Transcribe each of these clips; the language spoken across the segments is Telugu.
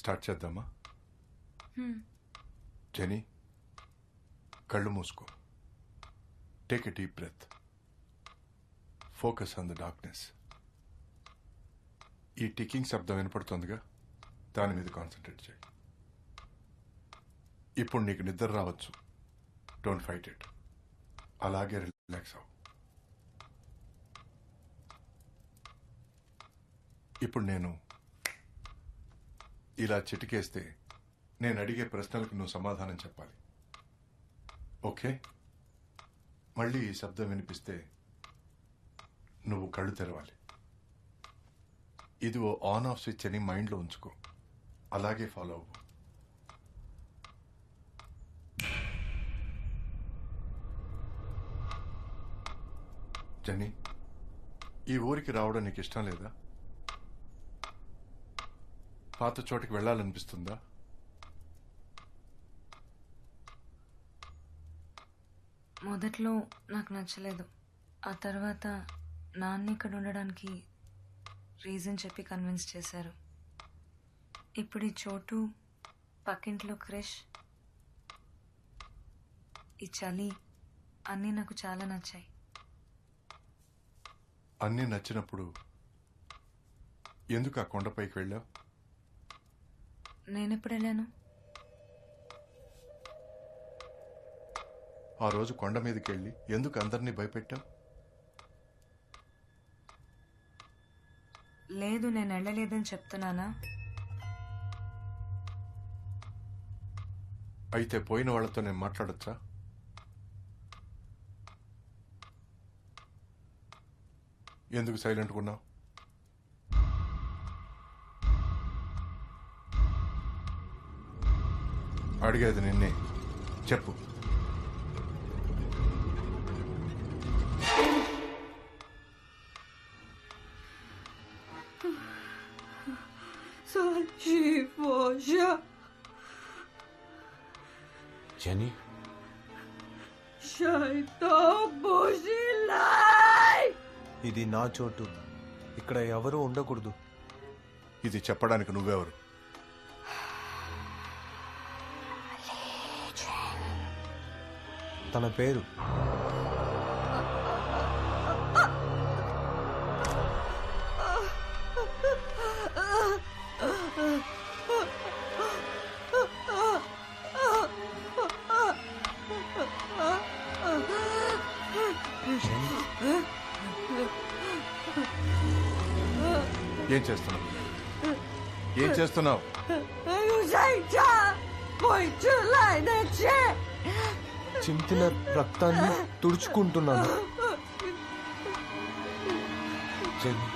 స్టార్ట్ చేద్దామా? జెనీ, కళ్ళు మూసుకో. Take a deep breath. Focus on the darkness. ఈ టికింగ్ శబ్దం వినపడుతుందిగా, దాని మీద కాన్సన్ట్రేట్ చేయి. ఇప్పుడు నీకు నిద్ర రావచ్చు. Don't fight it. అలాగే రిలాక్స్ అవ్వు. ఇప్పుడు నేను ఇలా చిటికేస్తే నేను అడిగే ప్రశ్నలకు నువ్వు సమాధానం చెప్పాలి. ఓకే? మళ్ళీ ఈ శబ్దం వినిపిస్తే నువ్వు కళ్ళు తెరవాలి. ఇది ఓ ఆన్ ఆఫ్ స్విచ్ అని మైండ్లో ఉంచుకో. అలాగే ఫాలో అవ్వు. జెన్నీ, ఈ ఊరికి రావడం నీకు ఇష్టం లేదా? పాత చోటికి వెళ్ళాలనిపిస్తుందా? మొదట్లో నాకు నచ్చలేదు. ఆ తర్వాత నాన్న ఇక్కడ ఉండడానికి రీజన్ చెప్పి కన్విన్స్ చేశారు. ఇప్పుడు ఈ చోటు, పక్కింట్లో క్రిష్, ఈ చలి అన్నీ నాకు చాలా నచ్చాయి. అన్నీ నచ్చినప్పుడు ఎందుకు ఆ కొండపైకి వెళ్ళావు? నేనెప్పుడు వెళ్ళాను? ఆ రోజు కొండ మీదకి వెళ్ళి ఎందుకు అందరినీ భయపెట్టావు? లేదు, నేను వెళ్ళలేదని చెప్తున్నానా? అయితే పోయిన వాళ్ళతో నేను మాట్లాడొచ్చా? ఎందుకు సైలెంట్గా ఉన్నావు? అడిగేది నిన్నే, చెప్పు. జెనీ, ఇది నా చోటు. ఇక్కడ ఎవరూ ఉండకూడదు. ఇది చెప్పడానికి నువ్వెవరు? తన పేరు ఏం చేస్తున్నావు? ఏం చేస్తున్నావు? చింతిన రక్తాన్ని తుడుచుకుంటున్నాను. Jenny,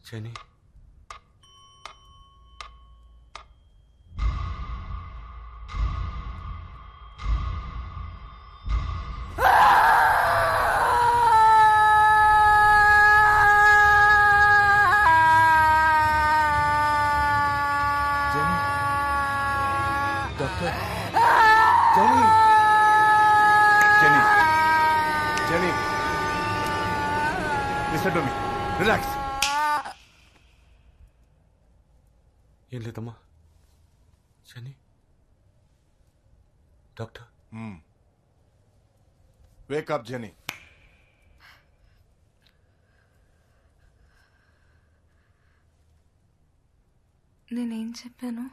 Jenny, doctor, Jenny, Jenny, Jenny, listen to me. Relax. ఏం లేదమ్మా. Jenny, doctor. Wake up Jenny. నేనేం చెప్పాను?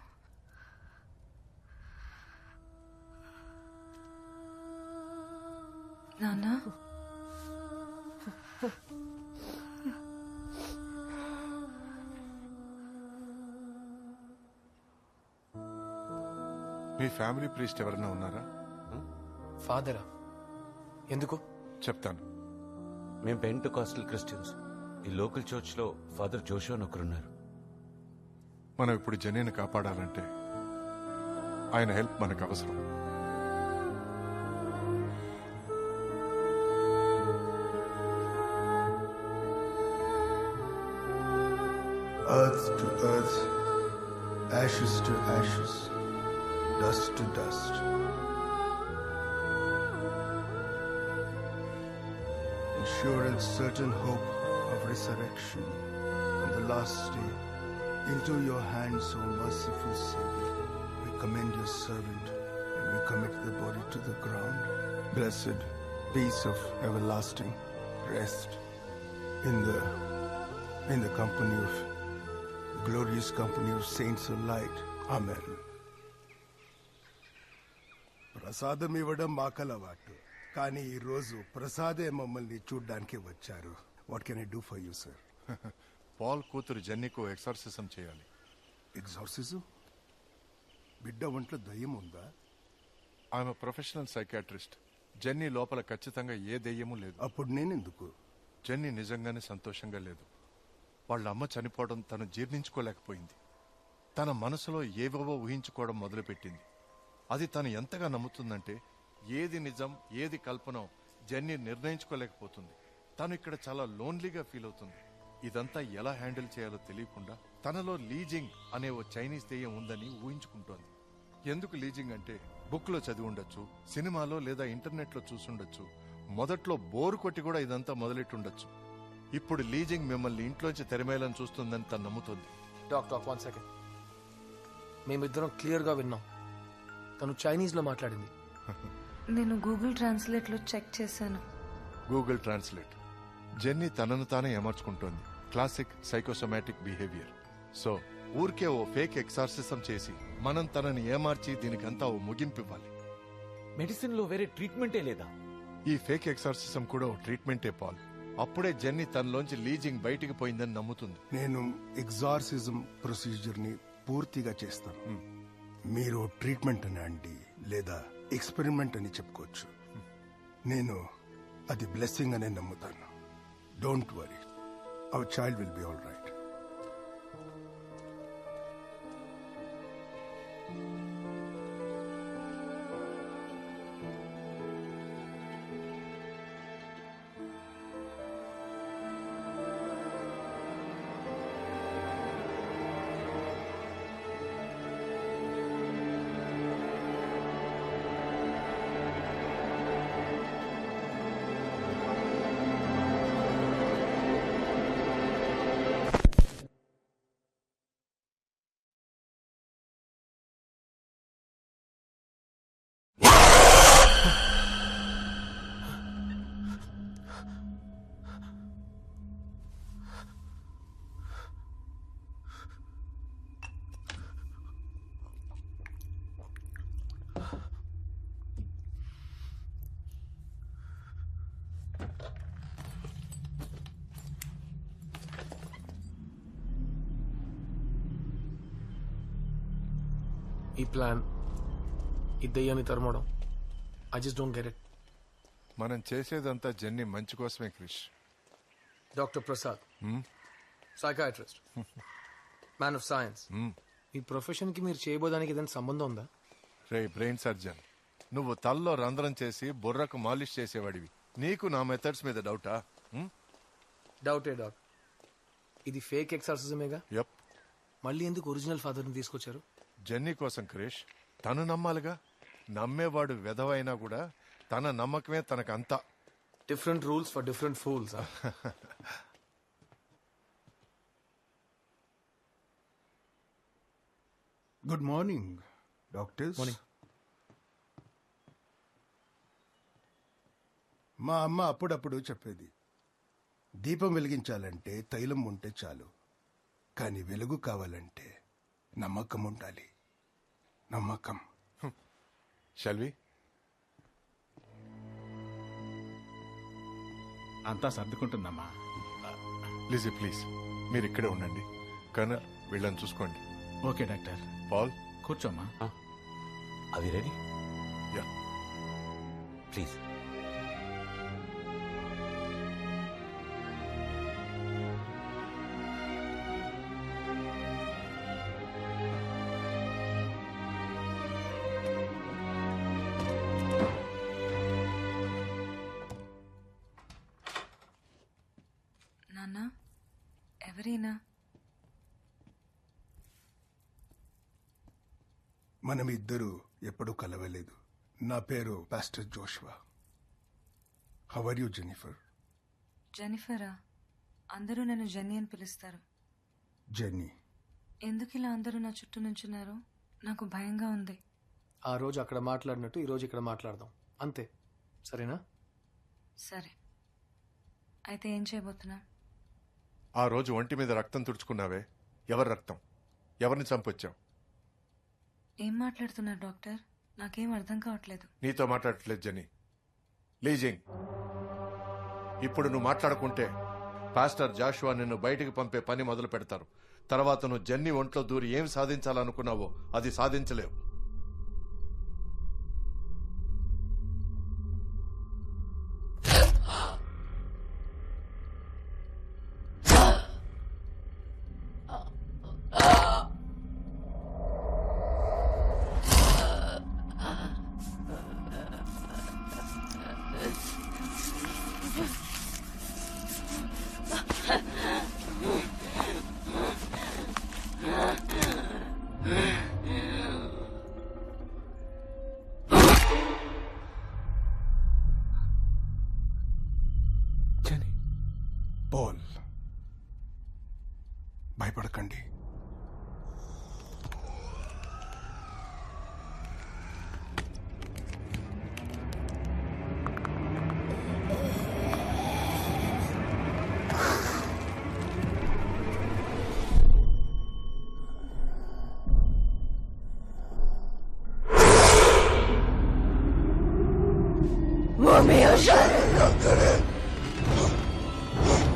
నాన్న, మీ ఫ్యామిలీ ప్రీస్ట్ ఎవరైనా ఉన్నారా? ఫాదరా? ఎందుకు? చెప్తాను. మేము పెంటెకోస్టల్ క్రిస్టియన్స్. ఈ లోకల్ చర్చ్లో ఫాదర్ జోషువా అని ఒకరున్నారు. మనం ఇప్పుడు జెనీని కాపాడాలంటే ఆయన హెల్ప్ మనకు అవసరం. Earth to earth, ashes to ashes, dust to dust. the sure and certain hope of resurrection on the last day. Into your hands, O merciful Savior, we commend your servant and we commit the body to the ground. Blessed peace of everlasting rest in the company of glorious company of saints of light. Amen. ప్రసాదం ఇవ్వడం మాకలవాటు, కానీ ఈ రోజు ప్రసాదే మమ్మల్ని చూడ్డానికి వచ్చారు. What can I do for you sir? Paul కూతురు జెన్నీకు ఎక్సర్సిజం చేయాలి. ఎగ్జార్సిజం? బిడ్డ ఒంట్లో దయ్యం ఉందా? ఆమె ప్రొఫెషనల్ సైకాట్రిస్ట్. జెన్నీ లోపల ఖచ్చితంగా ఏ దెయ్యమూ లేదు. అప్పుడు నేనెందుకు? జెన్నీ నిజంగానే సంతోషంగా లేదు. వాళ్ళ అమ్మ చనిపోవడం తను జీర్ణించుకోలేకపోయింది. తన మనసులో ఏవేవో ఊహించుకోవడం మొదలుపెట్టింది. అది తను ఎంతగా నమ్ముతుందంటే ఏది నిజం ఏది కల్పనో జెన్నీ నిర్ణయించుకోలేకపోతుంది. తను ఇక్కడ చాలా లోన్లీగా ఫీల్ అవుతుంది. ఇదంతా ఎలా హ్యాండిల్ చేయాలో తెలియకుండా తనలో లీజింగ్ అనే ఓ చైనీస్ దెయ్యం ఉందని ఊహించుకుంటోంది. ఎందుకు లీజింగ్ అంటే బుక్ లో చదివి ఉండొచ్చు, సినిమాలో లేదా ఇంటర్నెట్ లో చూసుండొచ్చు. మొదట్లో బోరు కొట్టి కూడా ఇదంతా మొదలెట్టుండొచ్చు. ఇప్పుడు లీజింగ్ మిమ్మల్ని ఇంట్లోంచి తెరమేయాలని చూస్తుందని తను నమ్ముతుంది. Doctor 1 second. మేమిద్దరం క్లియర్ గా విన్నాం. తను చైనీస్ లో మాట్లాడింది. నేను గూగుల్ ట్రాన్స్లేట్ లో చెక్ చేశాను. Google translate. జెన్నీ తనను తానే ఏమర్చుకుంటోంది. Classic psychosomatic behaviour. సో ఊరికే ఓ ఫేక్ ఎక్సార్సిజం చేసి మనం తనని ఏమార్చి దీనికంతా ఓ ముగింపివ్వాలి. మెడిసిన్ లో వేరే ట్రీట్మెంటే లేదా? ఈ ఫేక్ ఎక్సార్సిజం కూడా ఓ ట్రీట్మెంటే పాల్. అప్పుడే జెన్నీ తనలోంచి లీజింగ్ బయటికి పోయిందని నమ్ముతుంది. నేను ఎగ్జార్సిజం ప్రొసీజర్ ని పూర్తిగా చేస్తాను. మీరు ట్రీట్మెంట్ అని అండి లేదా ఎక్స్పెరిమెంట్ అని చెప్పుకోవచ్చు. నేను అది బ్లెస్సింగ్ అనే నమ్ముతాను. Don't worry, our child will be all right. ఈ ప్లాన్, ఈ దెయ్యాన్ని తరమడం, I just don't get it. మనం చేసేదంతా జెన్నీ మంచి కోసమే Krish. Doctor Prasad, psychiatrist, man of science. ఈ ప్రొఫెషన్ కి మీరు చేయబోదానికి ఏదైనా సంబంధం ఉందా? రే బ్రెయిన్ సర్జన్, నువ్వు తల్లో రంధ్రం చేసి బుర్రకు మాలిష్ చేసేవాడివి. నీకు నా మెథడ్స్ మీద డౌటా? డౌటే డాక్. ఇది ఫేక్ ఎక్సర్సిజమేగా. యప్. మళ్ళీ ఎందుకు ఒరిజినల్ ఫాదర్ ని తీసుకొచ్చారు? జెన్నీ కోసం క్రిష్. తను నమ్మాలిగా. నమ్మేవాడు వెధవైనా కూడా తన నమ్మకమే తనకంతా. Different rules for different fools. Good morning doctors. మా అమ్మ అప్పుడప్పుడు చెప్పేది, దీపం వెలిగించాలంటే తైలం ఉంటే చాలు, కానీ వెలుగు కావాలంటే నమ్మకం ఉండాలి. నమ్మకం. షల్వి, అంతా సర్దుకుంటుందమ్మా. లిజీ ప్లీజ్ మీరు ఇక్కడే ఉండండి. కర్నల్ వీళ్ళని చూసుకోండి. Okay doctor. పాల్ కూర్చోమ్మా. అవి రెడీ? యా. ప్లీజ్. నాన్న, ఎవరైనా? మనం ఇద్దరు ఎప్పుడూ కలవలేదు. నా పేరు pastor Joshua. How are you Jennifer? జెనిఫరా, అందరూ నన్ను జెన్నీ అని పిలుస్తారు. Jenny. ఎందుకు ఇలా అందరూ నా చుట్టూ నుంచున్నారు? నాకు భయంగా ఉంది. ఆ రోజు అక్కడ మాట్లాడినట్టు ఈ రోజు ఇక్కడ మాట్లాడదాం, అంతే. సరేనా? సరే, అయితే ఏం చేయబోతున్నా? ఆ రోజు ఒంటి మీద రక్తం తుడుచుకున్నావే, ఎవరి రక్తం? ఎవరిని చంపొచ్చావు? ఏం మాట్లాడుతున్నారు డాక్టర్? నాకేం అర్థం కావట్లేదు. నీతో మాట్లాడట్లేదు జెన్నీ. లీజింగ్, ఇప్పుడు నువ్వు మాట్లాడుకుంటే పాస్టర్ జాషువా నిన్ను బయటికి పంపే పని మొదలు పెడతారు. తర్వాత నువ్వు జెన్నీ ఒంట్లో దూరి ఏం సాధించాలనుకున్నావో అది సాధించలేవు. Genie, Paul. భయపడకండి.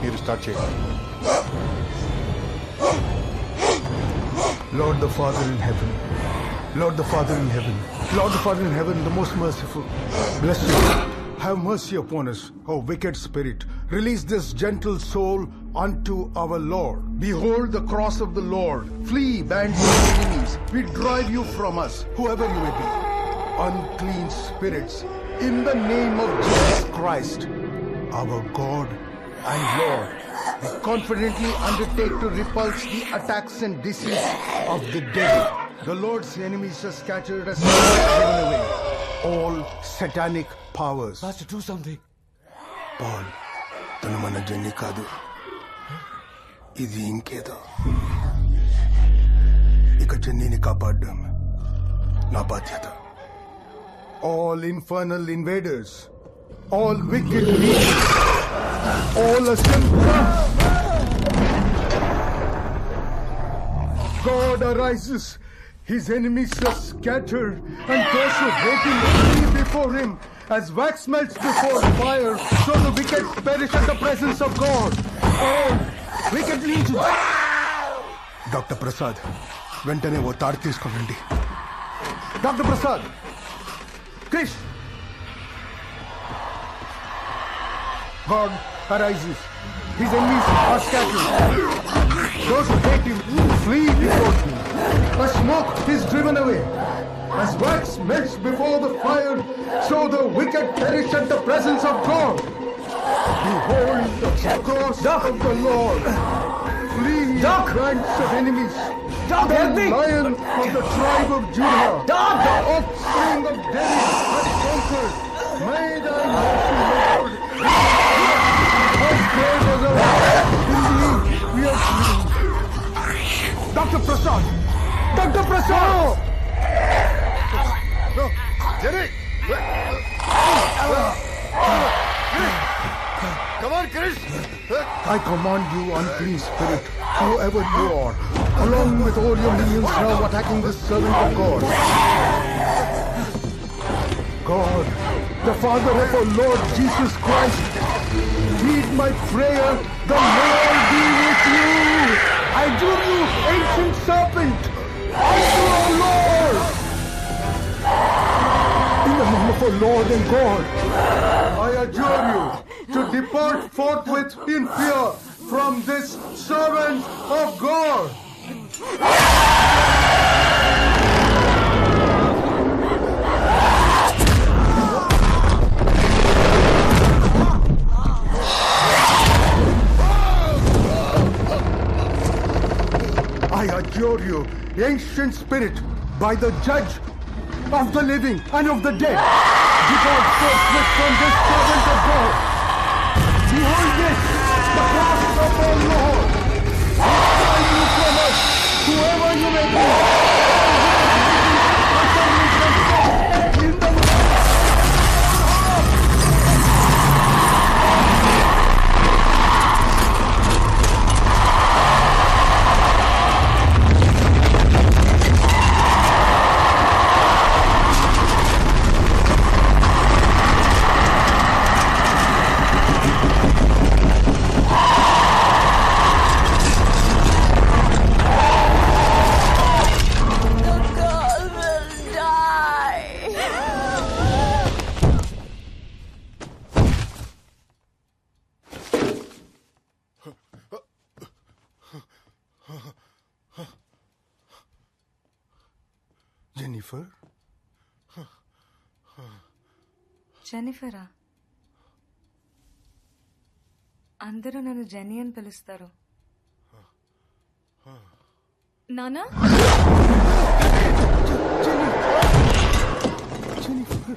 మీరు స్టార్ట్ చేయండి. Lord the Father in heaven, Lord the Father in heaven, Lord the Father in heaven, the most merciful, bless you. Have mercy upon us, O wicked spirit. Release this gentle soul unto our Lord. Behold the cross of the Lord. Flee, bands of enemies. We drive you from us, whoever you may be. Unclean spirits, in the name of Jesus Christ, our God and Lord, we confidently undertake to repulse the attacks and disease of the devil. The Lord's enemies are scattered as driven away. All satanic powers. Pastor, do something. Paul, తను మన జెన్నీ కాదు, ఇది ఇంకేదో. ఇక జెన్నీని కాపాడడం నా బాధ్యత. All infernal invaders, all wicked leaders, all assembled. God arises, his enemies are scattered, and those who hate him flee before him. As wax melts before fire, so the wicked perish at the presence of God. All wicked legions. Doctor Prasad, వెంటనే ఓ తాడు తీసుకోండి. Doctor Prasad, Krish! God arises. His enemies are scattered. Those who hate him flee before him. As smoke is driven away. As wax melts before the fire, so the wicked perish at the presence of God. Behold the cross of the Lord. Flee, ranks of enemies. The Lion of the tribe of Judah. The offspring of David has conquered. May thy mercy, Lord. As great as our indeed we are free. Dr. Prasad! Dr. Prasad! No, Jenny! Come on, Chris! I command you, unclean spirit, whoever you are, along with all your minions now attacking this servant of God. God, the Father of our Lord Jesus Christ, heed my prayer, the Lord be with you. I adjure you, ancient serpent, unto our Lord. In the name of our Lord and God, I adjure you to depart forthwith in fear from this servant of God. I adjure you, ancient spirit, by the judge of the living and of the dead, depart forthwith from this servant of God. Be Jennifer? జెనిఫరా అందరూ నన్ను జెనీ అని పిలుస్తారు. నానా Jennifer?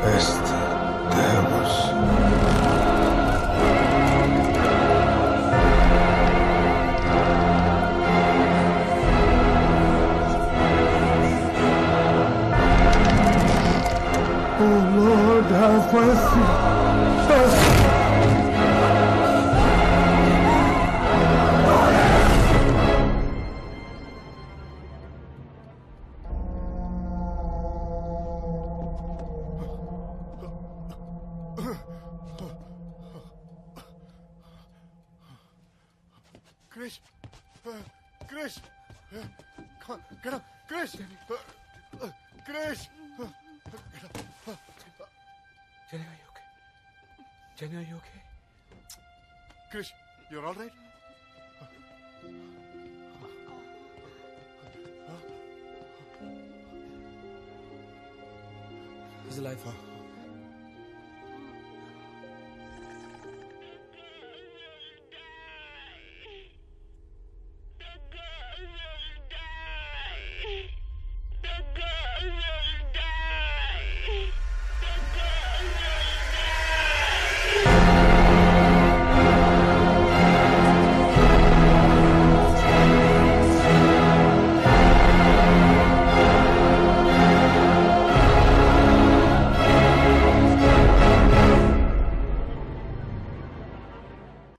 Esther Devos. Oh Lord, have mercy. Krish! Krish! Come on, get up! Krish! Krish! Jenny, are you okay? Jenny, are you okay? Krish, you're all right? He's alive.